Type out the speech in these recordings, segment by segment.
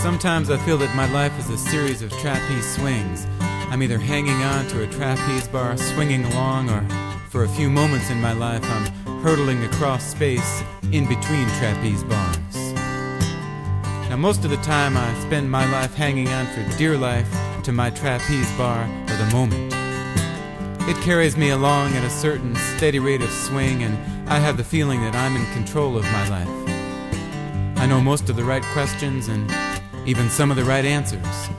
Sometimes I feel that my life is a series of trapeze swings. I'm either hanging on to a trapeze bar, swinging along, or for a few moments in my life I'm hurtling across space in between trapeze bars. Now most of the time I spend my life hanging on for dear life to my trapeze bar or the moment. It carries me along at a certain steady rate of swing, and I have the feeling that I'm in control of my life. I know most of the right questions and even some of the right answers.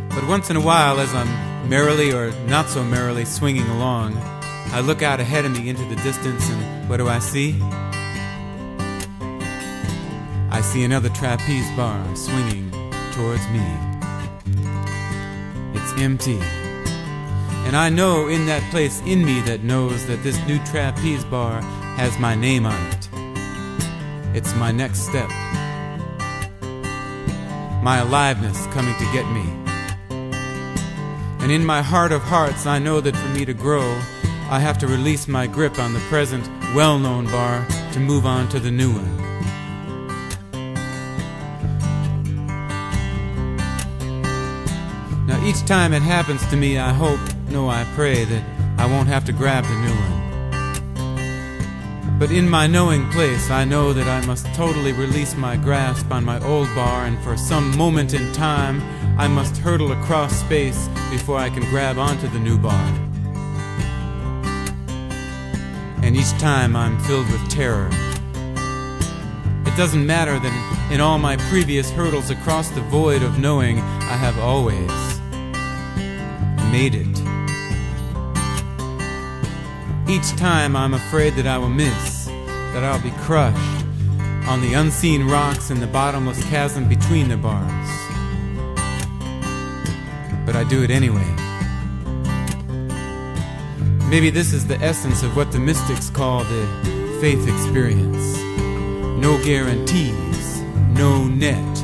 But once in a while, as I'm merrily or not so merrily swinging along, I look out ahead of me into the distance, and what do I see? I see another trapeze bar swinging towards me. It's empty. And I know in that place in me that knows that this new trapeze bar has my name on it. It's my next step. My aliveness coming to get me. And in my heart of hearts, I know that for me to grow, I have to release my grip on the present, well-known bar to move on to the new one. Now each time it happens to me, I hope, no, I pray that I won't have to grab the new one. But in my knowing place, I know that I must totally release my grasp on my old bar, and for some moment in time, I must hurtle across space before I can grab onto the new bar. And each time I'm filled with terror. It doesn't matter that in all my previous hurdles across the void of knowing, I have always made it. Each time I'm afraid that I will miss, that I'll be crushed on the unseen rocks in the bottomless chasm between the bars. But I do it anyway. Maybe this is the essence of what the mystics call the faith experience. No guarantees, no net,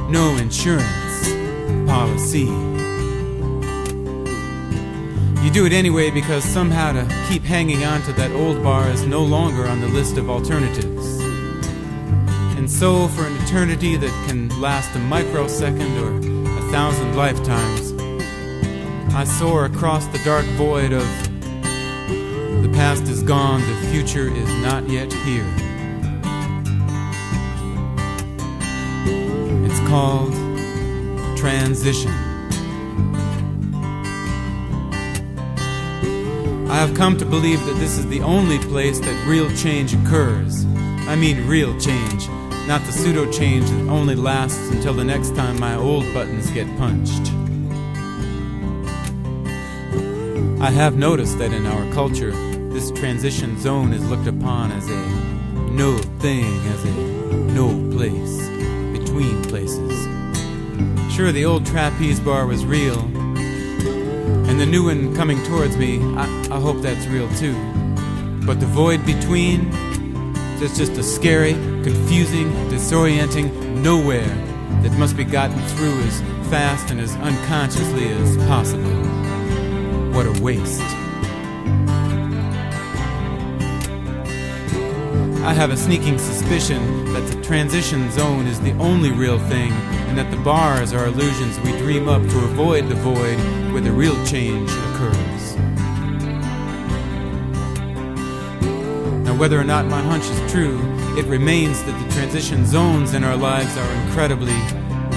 no insurance policy. You do it anyway because somehow to keep hanging on to that old bar is no longer on the list of alternatives. And so for an eternity that can last a microsecond or 1,000 lifetimes, I soar across the dark void of the past is gone, the future is not yet here. It's called transition. I have come to believe that this is the only place that real change occurs. I mean real change, not the pseudo-change that only lasts until the next time my old buttons get punched. I have noticed that in our culture, this transition zone is looked upon as a no thing, as a no place, between places. Sure, the old trapeze bar was real, and the new one coming towards me, I hope that's real too. But the void between, it's just a scary, confusing, disorienting nowhere that must be gotten through as fast and as unconsciously as possible. What a waste. I have a sneaking suspicion that the transition zone is the only real thing, and that the bars are illusions we dream up to avoid the void where the real change occurs. Now, whether or not my hunch is true, it remains that the transition zones in our lives are incredibly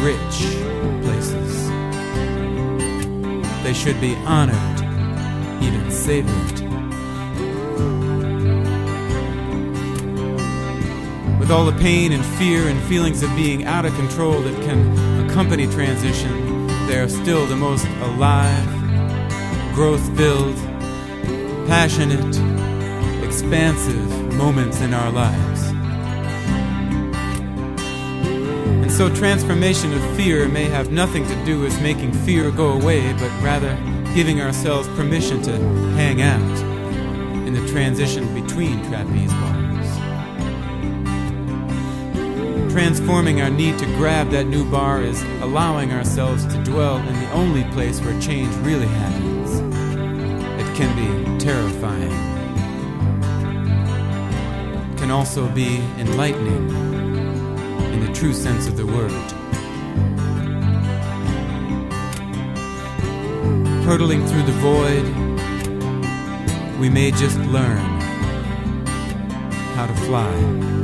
rich places. They should be honored, even savored. With all the pain and fear and feelings of being out of control that can accompany transition, they are still the most alive, growth-filled, passionate, expansive moments in our lives. And so transformation of fear may have nothing to do with making fear go away, but rather giving ourselves permission to hang out in the transition between trapeze bars. Transforming our need to grab that new bar is allowing ourselves to dwell in the only place where change really happens. It can be terrifying. It can also be enlightening. in the true sense of the word. Hurtling through the void, we may just learn how to fly.